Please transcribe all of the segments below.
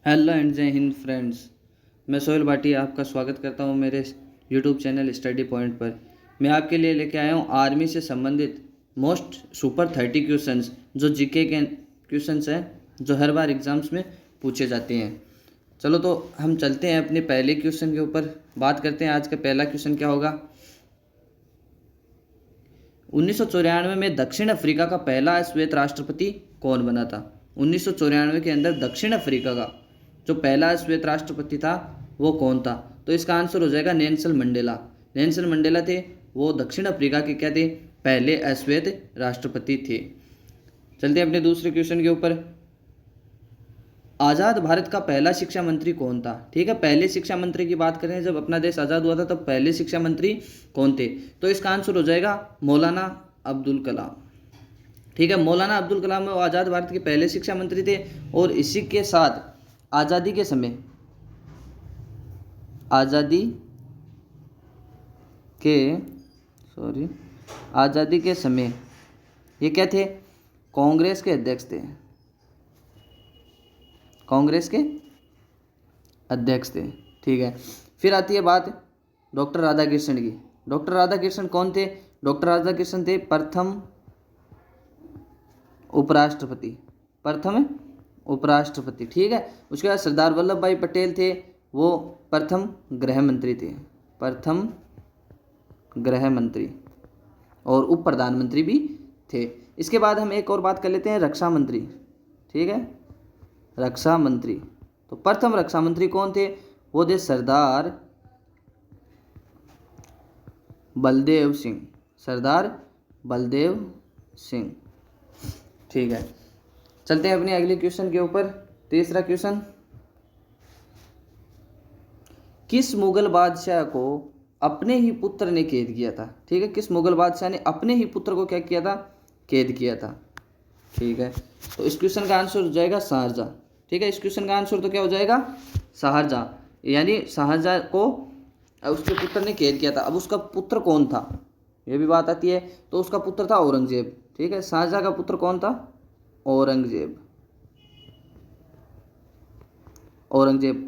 Hello and जय Hind friends. मैं सोहेल भाटिया आपका स्वागत करता हूं मेरे यूट्यूब चैनल स्टडी पॉइंट पर। मैं आपके लिए लेके आया हूं आर्मी से संबंधित मोस्ट सुपर 30 क्वेश्चंस जो जीके के क्वेश्चंस हैं जो हर बार एग्जाम्स में पूछे जाते हैं। चलो तो हम चलते हैं अपने पहले क्वेश्चन के ऊपर, बात करते हैं। आज का पहला क्वेश्चन क्या होगा। 1994 में दक्षिण अफ्रीका का पहला श्वेत राष्ट्रपति कौन बना था। 1994 के अंदर दक्षिण अफ्रीका का जो पहला श्वेत राष्ट्रपति था वो कौन था। तो इसका आंसर हो जाएगा नेल्सन मंडेला। नेल्सन मंडेला थे, वो दक्षिण अफ्रीका के क्या थे, पहले अश्वेत राष्ट्रपति थे। चलते हैं अपने दूसरे क्वेश्चन के ऊपर। आज़ाद भारत का पहला शिक्षा मंत्री कौन था। ठीक है, पहले शिक्षा मंत्री की बात करें, जब अपना देश आज़ाद हुआ था तब पहले शिक्षा मंत्री कौन थे। तो इसका आंसर हो जाएगा मौलाना अब्दुल कलाम। ठीक है, मौलाना अब्दुल कलाम वो आज़ाद भारत के पहले शिक्षा मंत्री थे। और इसी के साथ आज़ादी के समय आज़ादी के समय ये क्या थे, कांग्रेस के अध्यक्ष थे। कांग्रेस के अध्यक्ष थे। ठीक है, फिर आती है बात डॉक्टर राधाकृष्णन की। डॉक्टर राधाकृष्णन कौन थे। डॉक्टर राधाकृष्णन थे प्रथम उपराष्ट्रपति। ठीक है, उसके बाद सरदार वल्लभ भाई पटेल थे, वो प्रथम गृह मंत्री और उप प्रधानमंत्री भी थे। इसके बाद हम एक और बात कर लेते हैं, रक्षा मंत्री। ठीक है, रक्षा मंत्री, तो प्रथम रक्षा मंत्री कौन थे, वो थे सरदार बलदेव सिंह। ठीक है, चलते हैं अपने अगले क्वेश्चन के ऊपर। तीसरा क्वेश्चन, किस मुगल बादशाह को अपने ही पुत्र ने कैद किया था। ठीक है, किस मुगल बादशाह ने अपने ही पुत्र को क्या किया था, कैद किया था। ठीक है, तो इस क्वेश्चन का आंसर हो जाएगा शाहजहां। ठीक है, इस क्वेश्चन का आंसर तो क्या हो जाएगा, शाहजहां, यानी शाहजहां को उसके पुत्र ने कैद किया था। अब उसका पुत्र कौन था, ये भी बात आती है। तो उसका पुत्र था औरंगजेब। ठीक है, शाहजहां का पुत्र कौन था, औरंगजेब।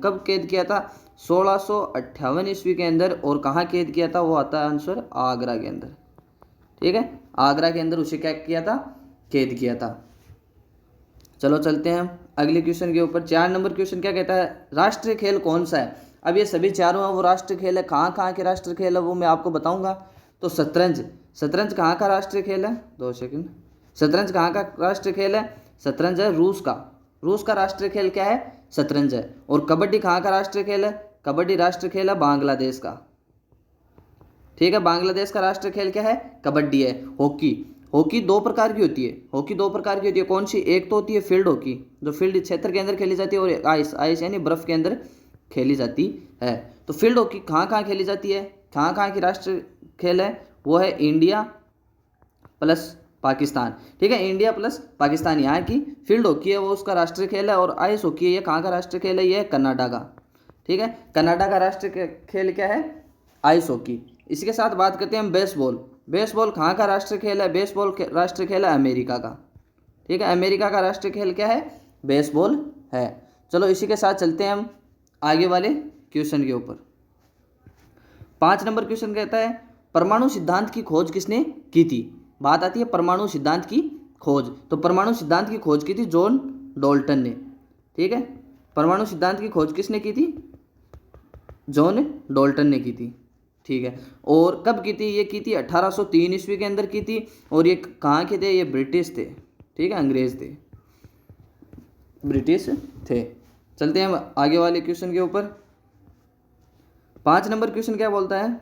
कब कैद किया था, 1658 ईस्वी के अंदर। और कहाँ कैद किया था, वो आता है आंसर आगरा के अंदर। ठीक है, आगरा के अंदर उसे क्या किया था, कैद किया था। चलो चलते हैं हम अगले क्वेश्चन के ऊपर। 4 नंबर क्वेश्चन क्या कहता है, राष्ट्रीय खेल कौन सा है। अब ये सभी चारों हैं वो राष्ट्रीय खेल है। कहाँ कहाँ के राष्ट्रीय खेल है वो मैं आपको बताऊंगा। तो शतरंज कहाँ का राष्ट्रीय खेल है, 2 सेकंड। शतरंज कहाँ का राष्ट्रीय खेल है, शतरंज है रूस का राष्ट्रीय खेल क्या है, शतरंज है। और कबड्डी कहाँ का राष्ट्रीय खेल है, कबड्डी राष्ट्रीय खेल है बांग्लादेश का। ठीक है, बांग्लादेश का राष्ट्रीय खेल क्या है, कबड्डी है। हॉकी 2 प्रकार की होती है। कौन सी, एक तो होती है फील्ड हॉकी जो फील्ड क्षेत्र के अंदर खेली जाती है, और आइस यानी बर्फ के अंदर खेली जाती है। तो फील्ड हॉकी कहाँ कहाँ खेली जाती है, कहाँ की राष्ट्रीय खेल है, वो है इंडिया प्लस पाकिस्तान। ठीक है, इंडिया प्लस पाकिस्तान यहाँ की फील्ड हॉकी है, वो उसका राष्ट्रीय खेल है। और आइस हॉकी है, ये कहाँ का राष्ट्रीय खेल है, ये है कनाडा का। ठीक है, कनाडा का राष्ट्रीय खेल क्या है, आइस हॉकी। इसके साथ बात करते हैं हम बेसबॉल कहाँ का राष्ट्रीय खेल है, बेसबॉल राष्ट्रीय खेल है अमेरिका का। ठीक है, अमेरिका का राष्ट्रीय खेल क्या है, बेसबॉल है। चलो इसी के साथ चलते हैं हम आगे वाले क्वेश्चन के ऊपर। 5 नंबर क्वेश्चन कहता है, परमाणु सिद्धांत की खोज किसने की थी। बात आती है परमाणु सिद्धांत की खोज, तो परमाणु सिद्धांत की खोज की थी जॉन डाल्टन ने। ठीक है, परमाणु सिद्धांत की खोज किसने की थी, जॉन डाल्टन ने की थी। ठीक है, और कब की थी, ये की थी 1803 ईस्वी के अंदर की थी। और ये कहाँ के थे, ये ब्रिटिश थे। ठीक है, अंग्रेज थे, ब्रिटिश थे। चलते हैं हम आगे वाले क्वेश्चन के ऊपर। 5 नंबर क्वेश्चन क्या बोलता है,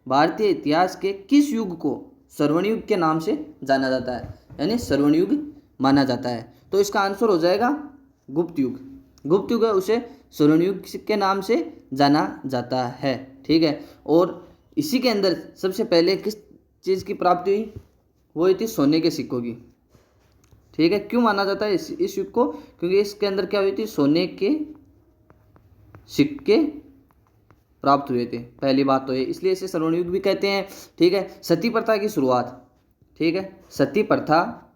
भारतीय इतिहास के किस युग को स्वर्ण युग के नाम से जाना जाता है, यानी स्वर्ण युग माना जाता है। तो इसका आंसर हो जाएगा गुप्त युग है, उसे स्वर्ण युग के नाम से जाना जाता है। ठीक है, और इसी के अंदर सबसे पहले किस चीज़ की प्राप्ति हुई, वो थी सोने के सिक्कों की। ठीक है, क्यों माना जाता है इस युग को, क्योंकि इसके अंदर क्या हुई थी, सोने के सिक्के प्राप्त हुए थे। पहली बात तो ये, इसलिए इसे स्वर्ण युग भी कहते हैं। ठीक है, सती प्रथा की शुरुआत। ठीक है, सती प्रथा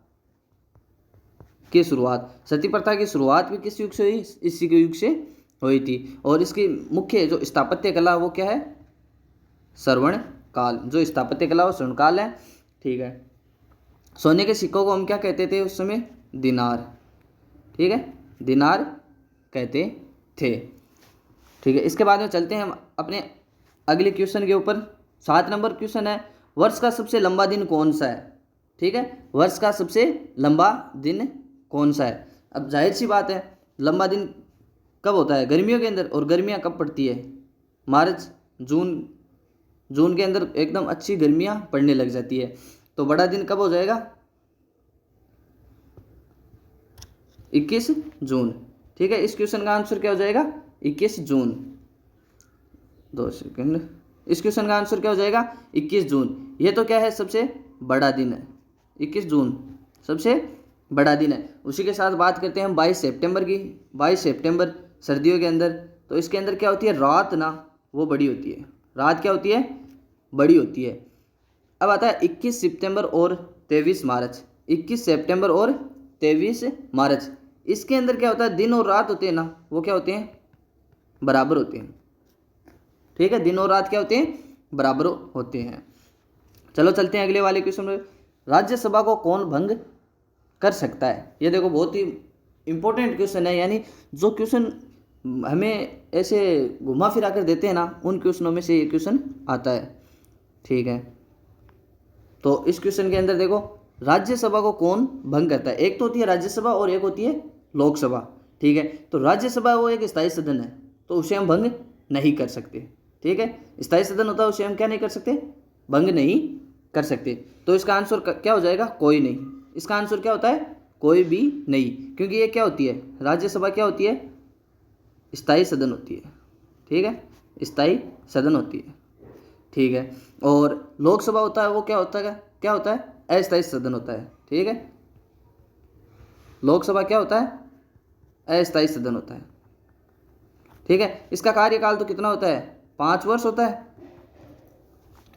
की शुरुआत। सती प्रथा की शुरुआत भी किस युग से हुई? इसी के युग से हुई थी। और इसकी मुख्य जो स्थापत्य कला वो क्या है? श्रवण काल। जो स्थापत्य कला वो श्रवण काल है। ठीक है। सोने के सिक्कों को हम क्या कहते थे उस समय? दिनार। ठीक है, दिनार कहते थे। ठीक है, इसके बाद में चलते हैं हम अपने अगले क्वेश्चन के ऊपर। 7 नंबर क्वेश्चन है, वर्ष का सबसे लंबा दिन कौन सा है? ठीक है, वर्ष का सबसे लंबा दिन कौन सा है? अब जाहिर सी बात है, लंबा दिन कब होता है? गर्मियों के अंदर। और गर्मियाँ कब पड़ती है? मार्च, जून। जून के अंदर एकदम अच्छी गर्मियाँ पड़ने लग जाती है। तो बड़ा दिन कब हो जाएगा? 21 जून। ठीक है, इस क्वेश्चन का आंसर क्या हो जाएगा? 21 जून। 2 सेकंड। इस क्वेश्चन का आंसर क्या हो जाएगा? 21 जून। ये तो क्या है? सबसे बड़ा दिन है। 21 जून सबसे बड़ा दिन है। उसी के साथ बात करते हैं हम 22 सितंबर की। 22 सितंबर सर्दियों के अंदर, तो इसके अंदर क्या होती है? रात ना वो बड़ी होती है। रात क्या होती है? बड़ी होती है। अब आता है 21 सितंबर और 23 मार्च। 21 सितंबर और 23 मार्च, इसके अंदर क्या होता है? दिन और रात होते हैं ना, वो क्या होते हैं? बराबर होते हैं। ठीक है, दिन और रात क्या होते हैं? बराबर होते हैं। चलो चलते हैं अगले वाले क्वेश्चन में। राज्यसभा को कौन भंग कर सकता है? ये देखो बहुत ही इंपॉर्टेंट क्वेश्चन है, यानी जो क्वेश्चन हमें ऐसे घुमा फिरा कर देते हैं ना, उन क्वेश्चनों में से ये क्वेश्चन आता है। ठीक है, तो इस क्वेश्चन के अंदर देखो, राज्यसभा को कौन भंग करता है? एक तो होती है राज्यसभा और एक होती है लोकसभा। ठीक है, तो राज्यसभा वो एक स्थायी सदन है, तो उसे हम भंग नहीं कर सकते। ठीक है, स्थायी सदन होता है, उसे हम क्या नहीं कर सकते? भंग नहीं कर सकते। तो इसका आंसर क्या हो जाएगा? कोई नहीं। इसका आंसर क्या होता है? कोई भी नहीं, क्योंकि ये क्या होती है? राज्यसभा क्या होती है? स्थायी सदन होती है। ठीक है, स्थायी सदन होती है। ठीक है, और लोकसभा होता है वो क्या होता है? क्या होता है? अस्थायी सदन होता है। ठीक है, लोकसभा क्या होता है? अस्थायी सदन होता है। ठीक है, इसका कार्यकाल तो कितना होता है? 5 वर्ष होता है।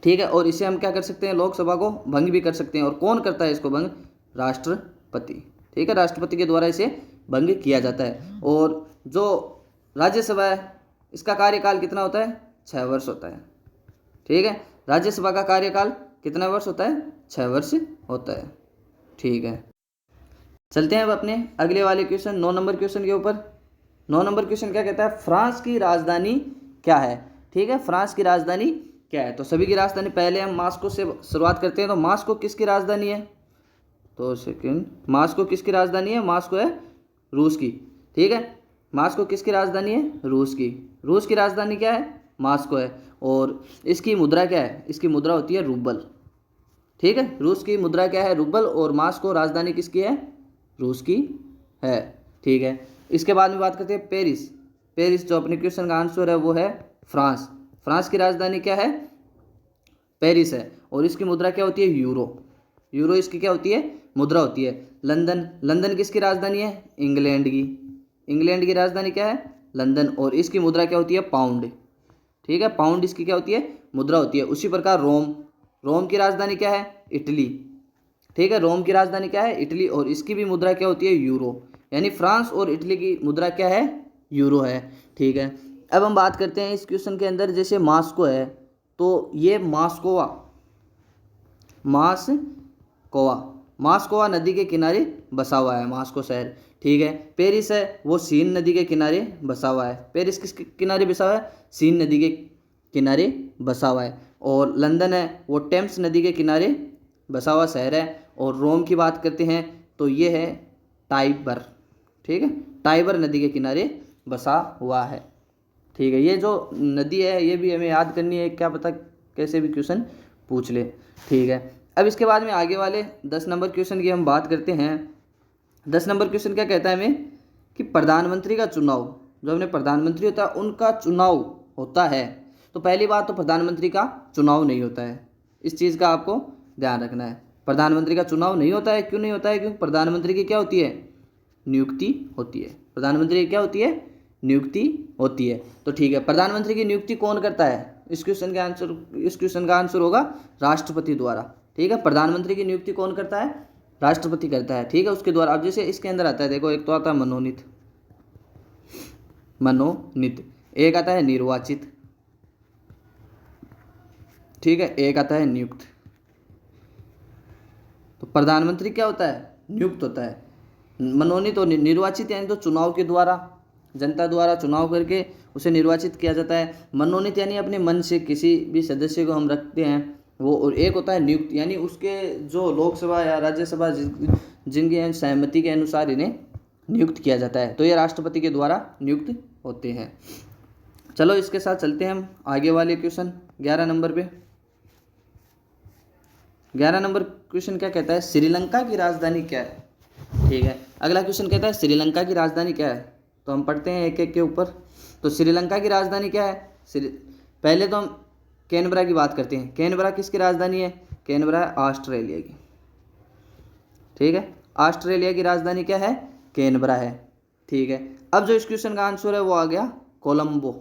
ठीक है, और इसे हम क्या कर सकते हैं? लोकसभा को भंग भी कर सकते हैं। और कौन करता है इसको भंग? राष्ट्रपति। ठीक है, राष्ट्रपति के द्वारा इसे भंग किया जाता है। और जो राज्यसभा है, इसका कार्यकाल कितना होता है? 6 वर्ष होता है। ठीक है, राज्यसभा का कार्यकाल कितना वर्ष होता है? 6 वर्ष होता है। ठीक है, चलते हैं अब अपने अगले वाले क्वेश्चन 9 नंबर क्वेश्चन के ऊपर। 9 नंबर क्वेश्चन क्या कहता है? फ्रांस की राजधानी क्या है? ठीक है, फ्रांस की राजधानी क्या है? तो सभी की राजधानी, पहले हम मास्को से शुरुआत करते हैं। तो मास्को किसकी राजधानी है? तो सेकंड, मास्को किसकी राजधानी है? मास्को है रूस की। ठीक है, मास्को किसकी राजधानी है? रूस की। रूस की राजधानी क्या है? मास्को है। और इसकी मुद्रा क्या है? इसकी मुद्रा होती है रूबल। ठीक है, रूस की मुद्रा क्या है? रूबल। और मास्को राजधानी किसकी है? रूस की है। ठीक है, इसके बाद में बात करते हैं पेरिस। पेरिस जो अपने क्वेश्चन का आंसर है वो है फ्रांस। फ्रांस की राजधानी क्या है? पेरिस है। और इसकी मुद्रा क्या होती है? यूरो। यूरो इसकी क्या होती है? मुद्रा होती है। लंदन, लंदन किसकी राजधानी है? इंग्लैंड की। इंग्लैंड की राजधानी क्या है? लंदन। और इसकी मुद्रा क्या होती है? पाउंड। ठीक है, पाउंड इसकी क्या होती है? मुद्रा होती है। उसी प्रकार रोम, रोम की राजधानी क्या है? इटली। ठीक है, रोम की राजधानी क्या है? इटली। और इसकी भी मुद्रा क्या होती है? यूरो। यानी फ्रांस और इटली की मुद्रा क्या है? यूरो है। ठीक है, अब हम बात करते हैं इस क्वेश्चन के अंदर, जैसे मास्को है, तो ये मास्कोवा, मास्कोवा, मास्कोवा नदी के किनारे बसा हुआ है मास्को शहर। ठीक है, पेरिस है वो सीन नदी के किनारे बसा हुआ है। पेरिस किस किनारे बसा हुआ है? सीन नदी के किनारे बसा हुआ है। और लंदन है वो टेम्स नदी के किनारे बसा हुआ शहर है। और रोम की बात करते हैं तो ये है टाइबर। ठीक है, टाइबर नदी के किनारे बसा हुआ है। ठीक है, ये जो नदी है ये भी हमें याद करनी है, क्या पता कैसे भी क्वेश्चन पूछ ले। ठीक है, अब इसके बाद में आगे वाले 10 नंबर क्वेश्चन की हम बात करते हैं। 10 नंबर क्वेश्चन क्या कहता है हमें? कि प्रधानमंत्री का चुनाव, जो अपने प्रधानमंत्री होता है उनका चुनाव होता है। तो पहली बात तो प्रधानमंत्री का चुनाव नहीं होता है, इस चीज़ का आपको ध्यान रखना है। प्रधानमंत्री का चुनाव नहीं होता है। क्यों नहीं होता है? क्योंकि प्रधानमंत्री की क्या होती है? नियुक्ति होती है। प्रधानमंत्री की क्या होती है? नियुक्ति होती है। तो ठीक है, प्रधानमंत्री की नियुक्ति कौन करता है? इस क्वेश्चन का आंसर होगा राष्ट्रपति द्वारा। ठीक है, प्रधानमंत्री की नियुक्ति कौन करता है? राष्ट्रपति करता है, ठीक है, उसके द्वारा। अब जैसे इसके अंदर आता है, देखो, एक तो आता है मनोनीत, मनोनीत, एक आता है निर्वाचित, ठीक है, एक आता है नियुक्त। तो प्रधानमंत्री क्या होता है? नियुक्त होता है। मनोनीत और निर्वाचित यानी तो चुनाव के द्वारा, जनता द्वारा चुनाव करके उसे निर्वाचित किया जाता है। मनोनीत यानी अपने मन से किसी भी सदस्य को हम रखते हैं वो, और एक होता है नियुक्त यानी उसके जो लोकसभा या राज्यसभा जिनकी सहमति के अनुसार इन्हें नियुक्त किया जाता है। तो ये राष्ट्रपति के द्वारा नियुक्त होते हैं। चलो इसके साथ चलते हैं हम आगे वाले क्वेश्चन 11 नंबर पे। 11 नंबर क्वेश्चन क्या कहता है? श्रीलंका की राजधानी क्या है? ठीक है, अगला क्वेश्चन कहता है श्रीलंका की राजधानी क्या है? तो हम पढ़ते हैं एक एक के ऊपर। तो श्रीलंका की राजधानी क्या है? पहले तो हम कैनबरा की बात करते हैं। कैनबरा किसकी राजधानी है? कैनबरा है ऑस्ट्रेलिया की, ठीक है, ऑस्ट्रेलिया की राजधानी क्या है? कैनबरा है, ठीक है। अब जो इस क्वेश्चन का आंसर है वो आ गया कोलंबो।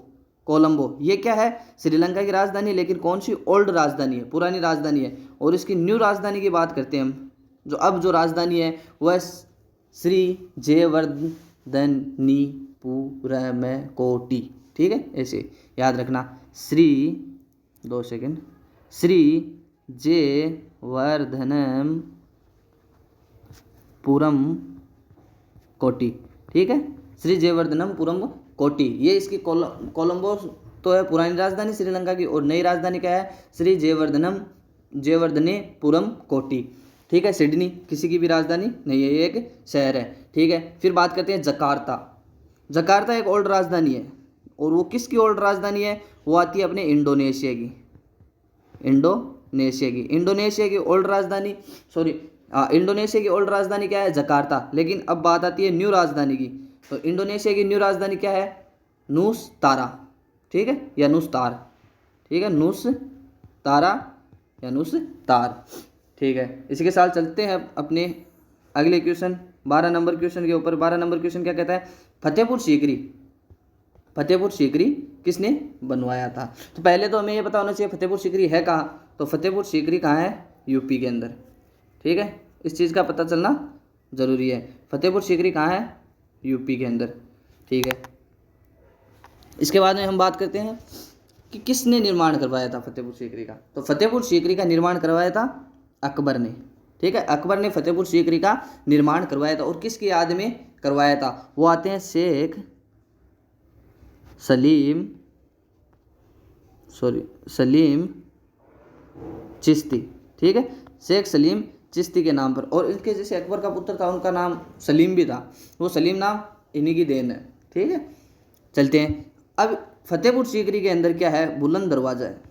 कोलंबो ये क्या है? श्रीलंका की राजधानी, लेकिन कौन सी? ओल्ड राजधानी है, पुरानी राजधानी है। और इसकी न्यू राजधानी की बात करते हैं हम, जो अब जो राजधानी है वह श्री जयवर्धनीपुरमकोटी, ठीक है, ऐसे याद रखना, श्री 2 सेकेंड, श्री जयवर्धनपुरम कोटी, ठीक है, श्री जयवर्धनपुरम कोटी। ये इसकी कोलंबो तो है पुरानी राजधानी श्रीलंका की, और नई राजधानी क्या है? श्री जयवर्धनेपुरम कोटी, ठीक है। सिडनी किसी की भी राजधानी नहीं है, ये एक शहर है, ठीक है। फिर बात करते हैं जकार्ता। जकार्ता एक ओल्ड राजधानी है, और वो किसकी ओल्ड राजधानी है? वो आती है अपने इंडोनेशिया की, इंडोनेशिया की ओल्ड राजधानी, इंडोनेशिया की ओल्ड राजधानी क्या है? जकार्ता। लेकिन अब बात आती है न्यू राजधानी की, तो इंडोनेशिया की न्यू राजधानी क्या है? नूसतारा, ठीक है, या नूसतार, ठीक है, नूसतारा या नूसतार, ठीक है। इसी के साथ चलते हैं अपने अगले क्वेश्चन 12 नंबर क्वेश्चन के ऊपर। 12 नंबर क्वेश्चन क्या कहता है? फतेहपुर सीकरी किसने बनवाया था? तो पहले तो हमें ये पता होना चाहिए फतेहपुर सीकरी है कहाँ। तो फतेहपुर सीकरी कहाँ है? यूपी के अंदर, ठीक है, इस चीज़ का पता चलना जरूरी है। फतेहपुर सीकरी कहाँ है? यूपी के अंदर, ठीक है। इसके बाद में हम बात करते हैं कि किसने निर्माण करवाया था फतेहपुर सीकरी का। तो फतेहपुर सीकरी का निर्माण करवाया था अकबर ने, ठीक है, अकबर ने फतेहपुर सीकरी का निर्माण करवाया था। और किसकी याद में करवाया था? वो आते हैं शेख सलीम चिश्ती, ठीक है, शेख सलीम चिश्ती के नाम पर। और इनके जैसे अकबर का पुत्र था, उनका नाम सलीम भी था, वो सलीम नाम इन्हीं की देन है, ठीक है। चलते हैं अब फतेहपुर सीकरी के अंदर क्या है? बुलंद दरवाज़ा है,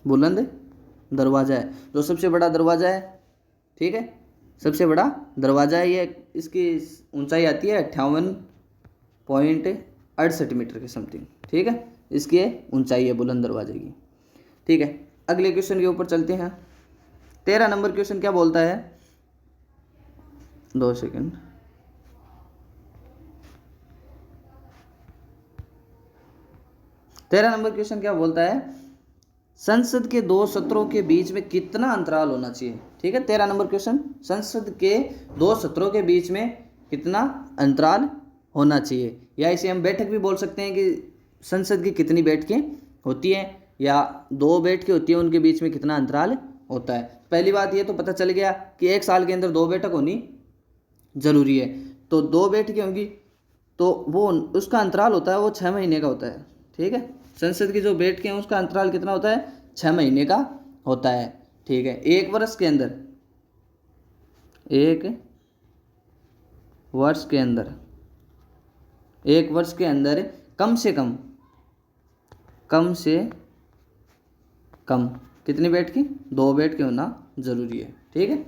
बुलंद दरवाज़ा है, जो सबसे बड़ा दरवाज़ा है, ठीक है, सबसे बड़ा दरवाज़ा है ये। इसकी ऊंचाई आती है 58.68 मीटर के समथिंग, ठीक है, इसकी ऊंचाई है बुलंद दरवाजे की, ठीक है। अगले क्वेश्चन के ऊपर चलते हैं। 13 नंबर क्वेश्चन क्या बोलता है? 2 सेकेंड, तेरह नंबर क्वेश्चन क्या बोलता है? संसद के 2 सत्रों के बीच में कितना अंतराल होना चाहिए? ठीक है, 13 नंबर क्वेश्चन, संसद के 2 सत्रों के बीच में कितना अंतराल होना चाहिए, या इसे हम बैठक भी बोल सकते हैं कि संसद की कितनी बैठकें होती हैं, या 2 बैठकें होती हैं, उनके बीच में कितना अंतराल होता है। पहली बात ये तो पता चल गया कि 1 साल के अंदर 2 बैठक होनी जरूरी है, तो 2 बैठकें होंगी, तो वो उसका अंतराल होता है वो 6 महीने का होता है, ठीक है। संसद की जो बैठकें हैं उसका अंतराल कितना होता है? 6 महीने का होता है, ठीक है। 1 वर्ष के अंदर, 1 वर्ष के अंदर, 1 वर्ष के अंदर कम से कम कितनी बैठकें? 2 बैठकें होना जरूरी है, ठीक है।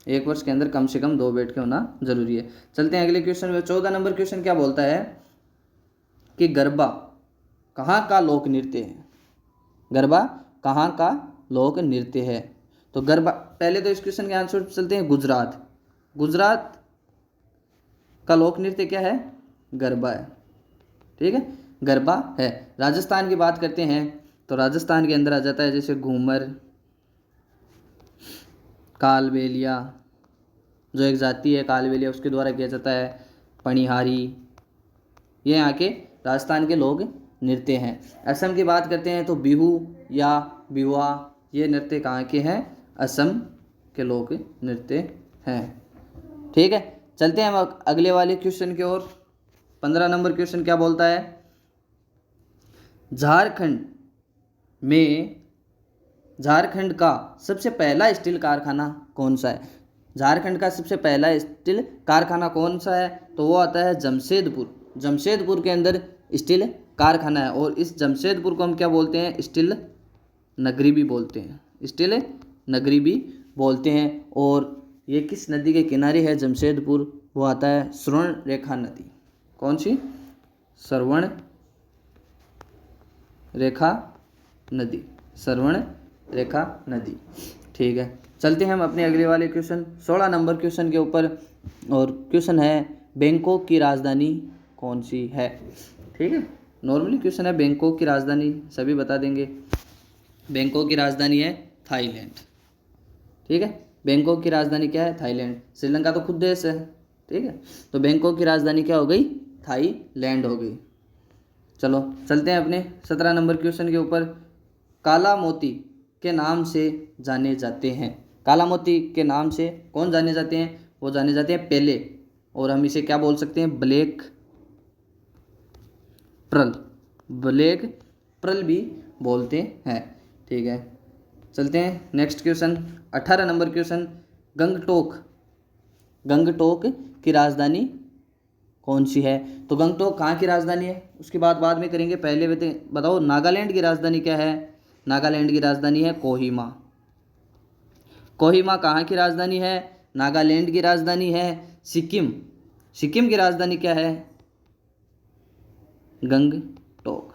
1 वर्ष के अंदर कम से कम 2 बैठकें होना जरूरी है। चलते हैं अगले क्वेश्चन में। 14 नंबर क्वेश्चन क्या बोलता है कि गरबा कहाँ का लोक नृत्य है? गरबा कहाँ का लोक नृत्य है? तो गरबा, पहले तो इस क्वेश्चन के आंसर चलते हैं। गुजरात का लोक नृत्य क्या है? गरबा है, ठीक है, गरबा है। राजस्थान की बात करते हैं तो राजस्थान के अंदर आ जाता है जैसे घूमर, कालबेलिया, जो एक जाति है कालबेलिया, उसके द्वारा किया जाता है। पनिहारी, ये यहाँ के राजस्थान के लोग नृत्य हैं। असम की बात करते हैं तो बिहू या बिहुआ, ये नृत्य कहाँ के हैं? असम के लोग नृत्य हैं। ठीक है, चलते हैं हम अगले वाले क्वेश्चन की ओर। 15 नंबर क्वेश्चन क्या बोलता है? झारखंड का सबसे पहला स्टील कारखाना कौन सा है? झारखंड का सबसे पहला स्टील कारखाना कौन सा है? तो वो आता है जमशेदपुर। जमशेदपुर के अंदर स्टील कारखाना है, और इस जमशेदपुर को हम क्या बोलते हैं? स्टील नगरी भी बोलते हैं। स्टील नगरी भी बोलते हैं। और ये किस नदी के किनारे है जमशेदपुर? वो आता है श्रवण रेखा नदी। कौन सी? श्रवण रेखा नदी। श्रवण रेखा नदी। ठीक है, चलते हैं हम अपने अगले वाले क्वेश्चन 16 नंबर क्वेश्चन के ऊपर। और क्वेश्चन है बैंकॉक की राजधानी कौन सी है? ठीक है, नॉर्मली क्वेश्चन है, बैंकॉक की राजधानी सभी बता देंगे। बैंकॉक की राजधानी है थाईलैंड। ठीक है, बैंकॉक की राजधानी क्या है? थाईलैंड। श्रीलंका तो खुद देश है। ठीक है, तो बैंकॉक की राजधानी क्या हो गई? थाईलैंड हो गई। चलो चलते हैं अपने 17 नंबर क्वेश्चन के ऊपर। काला मोती के नाम से जाने जाते हैं। काला मोती के नाम से कौन जाने जाते हैं? वो जाने जाते हैं पेले, और हम इसे क्या बोल सकते हैं? Black Perl. ब्लैक पर्ल भी बोलते हैं। ठीक है, चलते हैं next question 18 number question. Gangtok की राजधानी कौन सी है? तो गंगटोक कहाँ की राजधानी है उसकी बात बाद में करेंगे। पहले बताओ नागालैंड की राजधानी क्या है? नागालैंड की राजधानी है कोहिमा। कोहिमा कहाँ की राजधानी है? नागालैंड की राजधानी है। सिक्किम की राजधानी क्या है? गंगटोक।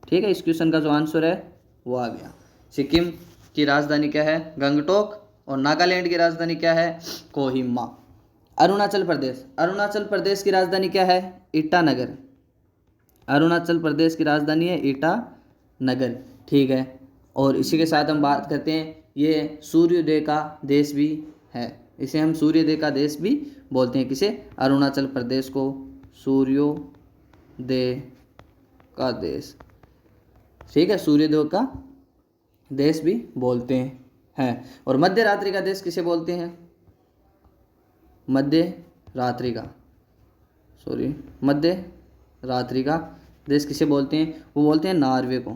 ठीक है, इस क्वेश्चन का जो आंसर है वो आ गया। सिक्किम की राजधानी क्या है? गंगटोक। और नागालैंड की राजधानी क्या है? कोहिमा। अरुणाचल प्रदेश की राजधानी क्या है? ईटानगर। अरुणाचल प्रदेश की राजधानी है ईटानगर। ठीक है, और इसी के साथ हम बात करते हैं, ये सूर्योदय का देश भी है। इसे हम सूर्योदय का देश भी बोलते हैं। किसे? अरुणाचल प्रदेश को सूर्योदय का देश। ठीक है, सूर्योदय का देश भी बोलते हैं। और मध्य रात्रि का देश किसे बोलते हैं? मध्य रात्रि का देश किसे बोलते हैं? वो बोलते हैं नॉर्वे को।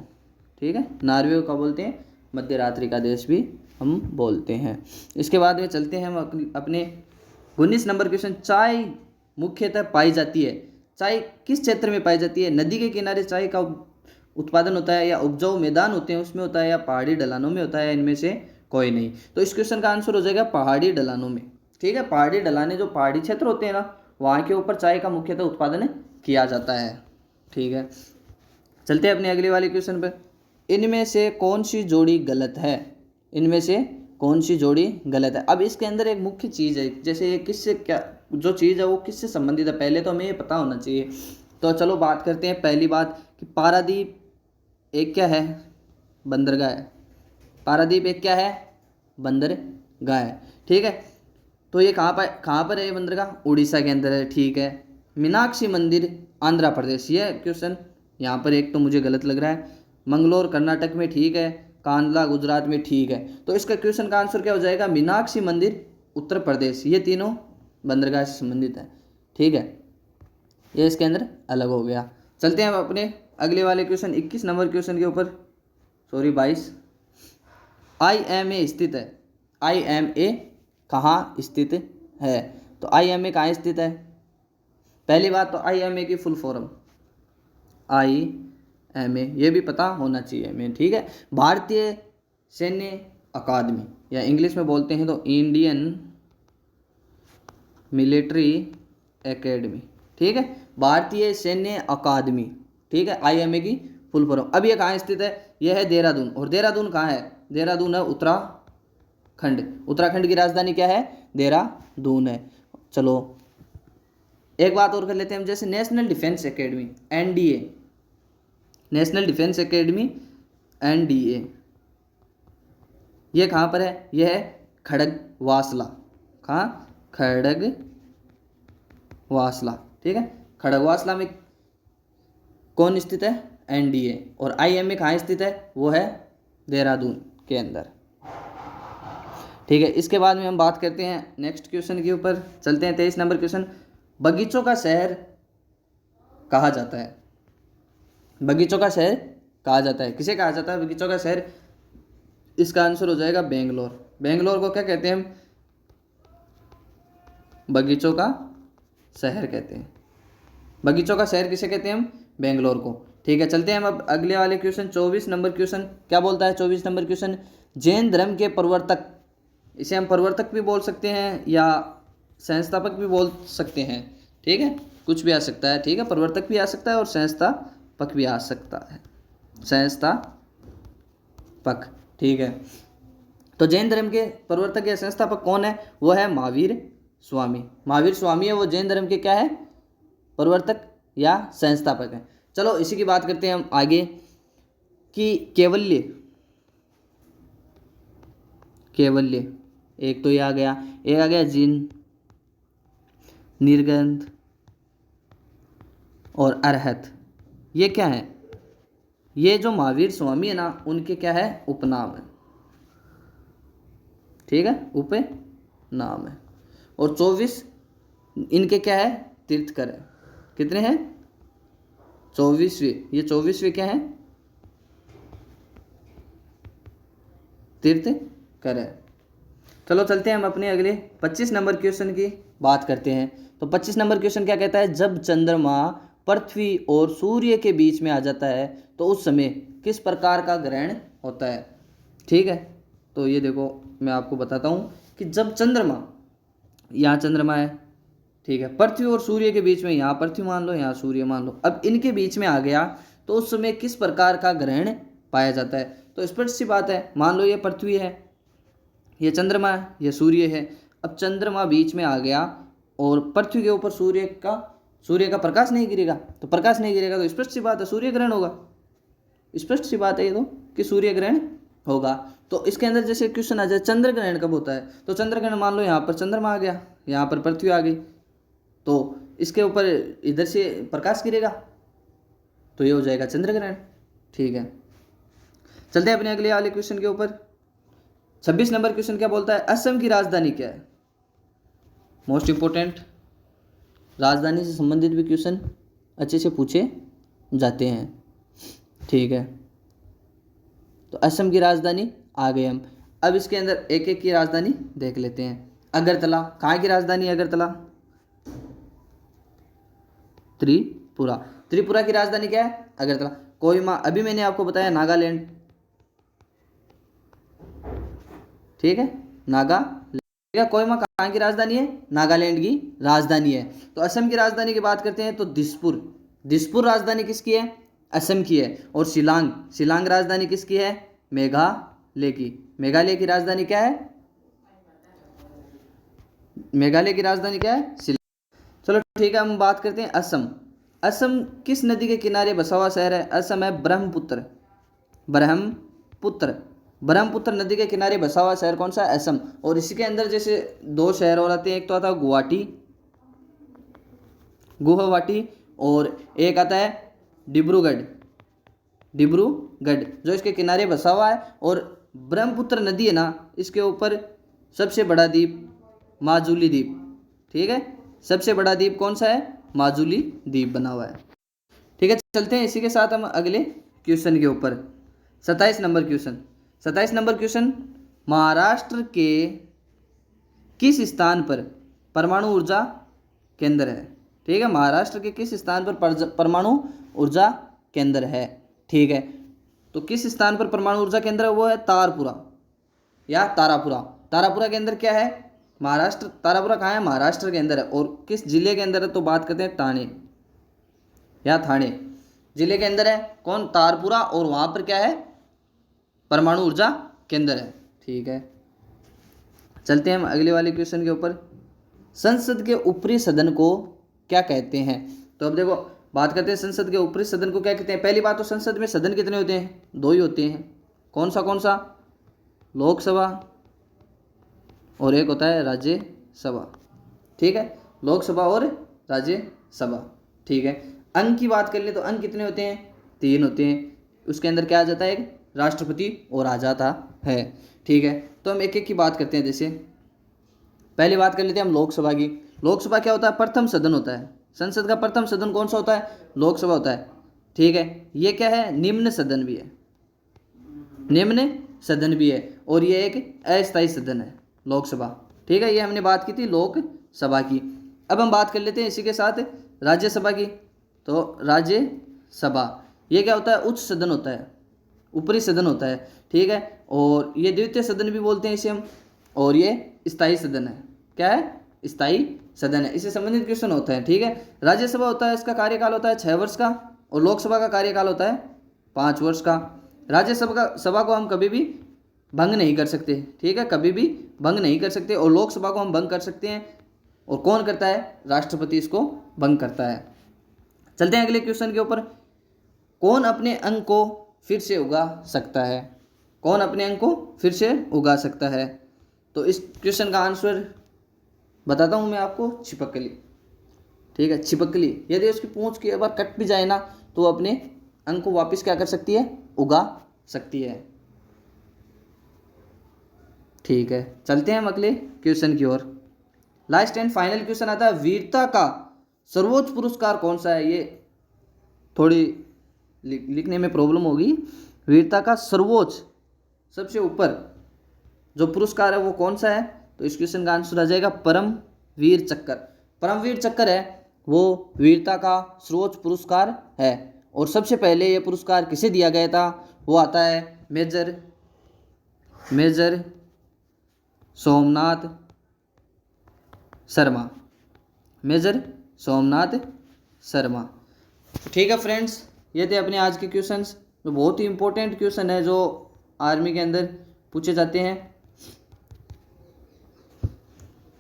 ठीक है, नॉर्वे को बोलते हैं मध्य रात्रि का देश भी हम बोलते हैं। इसके बाद में चलते हैं हम अपने 19 नंबर क्वेश्चन। चाय मुख्यतः पाई जाती है। चाय किस क्षेत्र में पाई जाती है? नदी के किनारे चाय का उत्पादन होता है, या उपजाऊ मैदान होते हैं उसमें होता है, या पहाड़ी ढलानों में होता है? इनमें से कोई नहीं। तो इस क्वेश्चन का आंसर हो जाएगा पहाड़ी ढलानों में। ठीक है, पहाड़ी ढलाने जो पहाड़ी क्षेत्र होते हैं ना, वहाँ के ऊपर चाय का मुख्यतः उत्पादन किया जाता है। ठीक है, चलते हैं अपने अगले वाले क्वेश्चन पर। इनमें से कौन सी जोड़ी गलत है? इनमें से कौन सी जोड़ी गलत है? अब इसके अंदर एक मुख्य चीज़ है, जैसे ये किससे क्या जो चीज़ है वो किससे संबंधित है, पहले तो हमें ये पता होना चाहिए। तो चलो बात करते हैं। पहली बात कि पारादीप एक क्या है? बंदरगाह है। पारादीप एक क्या है? बंदरगाह है। ठीक है, तो ये कहाँ पर है ये बंदरगाह? उड़ीसा के अंदर है। ठीक है, मीनाक्षी मंदिर आंध्र प्रदेश, ये क्वेश्चन यहाँ पर एक तो मुझे गलत लग रहा है। मंगलोर कर्नाटक में। ठीक है, कांडला गुजरात में। ठीक है, तो इसका क्वेश्चन का आंसर क्या हो जाएगा? मीनाक्षी मंदिर उत्तर प्रदेश। ये तीनों बंदरगाह से संबंधित है। ठीक है, ये इसके अंदर अलग हो गया। चलते हैं हम अपने अगले वाले क्वेश्चन 21 नंबर क्वेश्चन के ऊपर। 22। IMA स्थित है। IMA कहाँ स्थित है? तो IMA कहाँ स्थित है? पहली बात तो IMA की फुल फॉर्म IMA ये भी पता होना चाहिए हमें। ठीक है, भारतीय सैन्य अकादमी, या इंग्लिश में बोलते हैं तो इंडियन मिलिट्री एकेडमी। ठीक है, भारतीय सैन्य अकादमी। ठीक है, IMA की फुल फॉर्म। अब ये कहाँ स्थित है? यह है देहरादून। और देहरादून कहाँ है? देहरादून है उत्तराखंड। उत्तराखंड की राजधानी क्या है? देहरादून है। चलो एक बात और कर लेते हैं हम, जैसे national defence academy NDA, national defence academy NDA, ये कहाँ पर है? यह है खड़गवासला। कहाँ? खड़गवासला। ठीक है, खड़गवासला में कौन स्थित है? एनडीए। और आईएमए कहाँ स्थित है? वो है देहरादून के अंदर। ठीक है, इसके बाद में हम बात करते हैं नेक्स्ट क्वेश्चन के ऊपर। चलते हैं 23 नंबर क्वेश्चन। बगीचों का शहर कहा जाता है? बगीचों का शहर कहा जाता है, किसे कहा जाता है बगीचों का शहर? इसका आंसर हो जाएगा बेंगलोर। बेंगलोर को क्या कहते हैं हम? बगीचों का शहर कहते हैं। बगीचों का शहर किसे कहते हैं हम? बेंगलोर को। ठीक है, चलते हैं हम अब अगले वाले क्वेश्चन 24 नंबर क्वेश्चन। क्या बोलता है 24 नंबर क्वेश्चन? जैन धर्म के प्रवर्तक, इसे हम प्रवर्तक भी बोल सकते हैं या संस्थापक भी बोल सकते हैं। ठीक है, कुछ भी आ सकता है। ठीक है, प्रवर्तक भी आ सकता है और संस्थापक भी आ सकता है। संस्थापक। ठीक है, तो जैन धर्म के प्रवर्तक या संस्थापक कौन है? वो है महावीर स्वामी। महावीर स्वामी है वो जैन धर्म के क्या है? प्रवर्तक या संस्थापक है। चलो इसी की बात करते हैं हम आगे कि केवल्य एक तो ये आ गया, एक आ गया जिन, निर्गंध और अरहत। ये क्या है? ये जो महावीर स्वामी है ना, उनके क्या है? उपनाम है। ठीक है, उपनाम है। और 24 इनके क्या है? तीर्थकर है। कितने हैं? 24वें। ये 24वें क्या है? तीर्थकर है। चलो चलते हैं हम अपने अगले 25 नंबर क्वेश्चन की बात करते हैं। तो 25 नंबर क्वेश्चन क्या कहता है? जब चंद्रमा पृथ्वी और सूर्य के बीच में आ जाता है तो उस समय किस प्रकार का ग्रहण होता है? ठीक है, तो ये देखो मैं आपको बताता हूँ कि जब चंद्रमा, यहाँ चंद्रमा है, ठीक है, पृथ्वी और सूर्य के बीच में, यहाँ पृथ्वी मान लो, यहाँ सूर्य मान लो, अब इनके बीच में आ गया तो उस समय किस प्रकार का ग्रहण पाया जाता है? तो स्पष्ट सी बात है, मान लो ये पृथ्वी है, ये चंद्रमा है, ये सूर्य है। अब चंद्रमा बीच में आ गया और पृथ्वी के ऊपर सूर्य का प्रकाश नहीं गिरेगा, तो प्रकाश नहीं गिरेगा तो स्पष्ट सी बात है सूर्य ग्रहण होगा। स्पष्ट सी बात है ये तो कि सूर्य ग्रहण होगा। तो इसके अंदर जैसे क्वेश्चन आ जाए चंद्र ग्रहण कब होता है, तो चंद्र ग्रहण मान लो यहाँ पर चंद्रमा आ गया, यहाँ पर पृथ्वी आ गई, तो इसके ऊपर इधर से प्रकाश गिरेगा तो ये हो जाएगा चंद्र ग्रहण। ठीक है, चलते हैं अपने अगले वाले क्वेश्चन के ऊपर। 26 नंबर क्वेश्चन क्या बोलता है? असम की राजधानी क्या है? मोस्ट इंपोर्टेंट, राजधानी से संबंधित भी क्वेश्चन अच्छे से पूछे जाते हैं। ठीक है, तो असम की राजधानी आ गए हम। अब इसके अंदर एक एक की राजधानी देख लेते हैं। अगरतला, कहाँ की राजधानी है अगरतला? त्रिपुरा। त्रिपुरा की राजधानी क्या है? अगरतला। कोहिमा, अभी मैंने आपको बताया नागालैंड। ठीक है, नागालैंड। कोहिमा कहाँ की राजधानी है? नागालैंड की राजधानी है। तो असम की राजधानी की बात करते हैं तो दिसपुर राजधानी किसकी है? असम की है। और शिलांग राजधानी किसकी है? मेघालय की। मेघालय की राजधानी क्या है? मेघालय की राजधानी क्या है? शिलांग। चलो ठीक है, हम बात करते हैं असम। असम किस नदी के किनारे बसा हुआ शहर है? असम है ब्रह्मपुत्र नदी के किनारे बसा हुआ शहर कौन सा है? असम। और इसी के अंदर जैसे दो शहर और आते हैं, एक तो आता है गुवाहाटी और एक आता है डिब्रूगढ़, जो इसके किनारे बसा हुआ है। और ब्रह्मपुत्र नदी है ना, इसके ऊपर सबसे बड़ा द्वीप माजुली द्वीप। ठीक है, सबसे बड़ा द्वीप कौन सा है? माजुली द्वीप बना हुआ है। ठीक है, चलते हैं इसी के साथ हम अगले क्वेश्चन के ऊपर। 27 नंबर क्वेश्चन, महाराष्ट्र के किस स्थान पर परमाणु ऊर्जा केंद्र है? ठीक है, महाराष्ट्र के किस स्थान पर परमाणु ऊर्जा केंद्र है? ठीक है, तो किस स्थान पर परमाणु ऊर्जा केंद्र है? वो है तारपुरा या तारापुरा के अंदर क्या है? महाराष्ट्र। तारापुरा कहाँ है? महाराष्ट्र के अंदर है। और किस जिले के अंदर है? तो बात करते हैं थाने जिले के अंदर है। कौन? तारपुरा। और वहाँ पर क्या है? परमाणु ऊर्जा केंद्र है। ठीक है, चलते हैं हम अगले वाले क्वेश्चन के ऊपर। संसद के ऊपरी सदन को क्या कहते हैं? तो अब देखो बात करते हैं संसद के ऊपरी सदन को क्या कहते हैं। पहली बात तो संसद में सदन कितने होते हैं? 2 ही होते हैं। कौन सा? लोकसभा और एक होता है राज्यसभा। ठीक है, लोकसभा और राज्यसभा। ठीक है, अंक की बात कर ले तो अंक कितने होते हैं? 3 होते हैं। उसके अंदर क्या आ जाता है? एक राष्ट्रपति और आ जाता है। ठीक है, तो हम एक एक की बात करते हैं। जैसे पहले बात कर लेते हैं हम लोकसभा की। लोकसभा क्या होता है? प्रथम सदन होता है। संसद का प्रथम सदन कौन सा होता है? लोकसभा होता है। ठीक है, ये क्या है? निम्न सदन भी है, निम्न सदन भी है, और ये एक अस्थायी सदन है लोकसभा। ठीक है, ये हमने बात की थी लोकसभा की। अब हम बात कर लेते हैं इसी के साथ राज्यसभा की। तो राज्यसभा ये क्या होता है? उच्च सदन होता है, ऊपरी सदन होता है। ठीक है, और ये द्वितीय सदन भी बोलते हैं इसे हम, और ये स्थायी सदन है। क्या है? स्थायी सदन है। इससे संबंधित क्वेश्चन होता है। ठीक है, राज्यसभा होता है, इसका कार्यकाल होता है 6 वर्ष का, और लोकसभा का कार्यकाल होता है 5 वर्ष का। राज्यसभा को हम कभी भी भंग नहीं कर सकते। ठीक है, कभी भी भंग नहीं कर सकते, और लोकसभा को हम भंग कर सकते हैं। और कौन करता है? राष्ट्रपति इसको भंग करता है। चलते हैं अगले क्वेश्चन के ऊपर। कौन अपने अंक को फिर से उगा सकता है? कौन अपने अंक को फिर से उगा सकता है? तो इस क्वेश्चन का आंसर बताता हूँ मैं आपको, छिपकली। ठीक है, छिपकली यदि उसकी पूंछ की बार कट भी जाए ना, तो अपने अंक को वापस क्या कर सकती है? उगा सकती है। ठीक है, चलते हैं हम अगले क्वेश्चन की ओर। लास्ट एंड फाइनल क्वेश्चन आता है, वीरता का सर्वोच्च पुरस्कार कौन सा है? ये थोड़ी लिखने में प्रॉब्लम होगी। वीरता का सर्वोच्च, सबसे ऊपर जो पुरस्कार है वो कौन सा है? तो इस क्वेश्चन का आंसर आ जाएगा परमवीर चक्र। परमवीर चक्र है वो वीरता का सर्वोच्च पुरस्कार है। और सबसे पहले ये पुरस्कार किसे दिया गया था? वो आता है मेजर सोमनाथ शर्मा। मेजर सोमनाथ शर्मा। ठीक है फ्रेंड्स, ये थे अपने आज के क्वेश्चंस, जो बहुत ही इंपॉर्टेंट क्वेश्चन है, जो आर्मी के अंदर पूछे जाते हैं।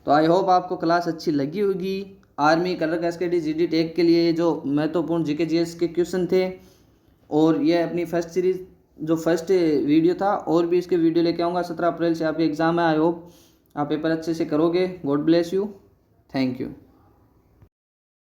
तो आई होप आपको क्लास अच्छी लगी होगी। Army, colour cascade, GD tech के लिए जो महत्वपूर्ण जीके जीएस के क्वेश्चन थे। और ये अपनी फर्स्ट सीरीज जो फर्स्ट वीडियो था, और भी इसके वीडियो लेके आऊँगा। 17 अप्रैल से आपके एग्ज़ाम है। आई होप आप पेपर अच्छे से करोगे। God bless you. Thank you.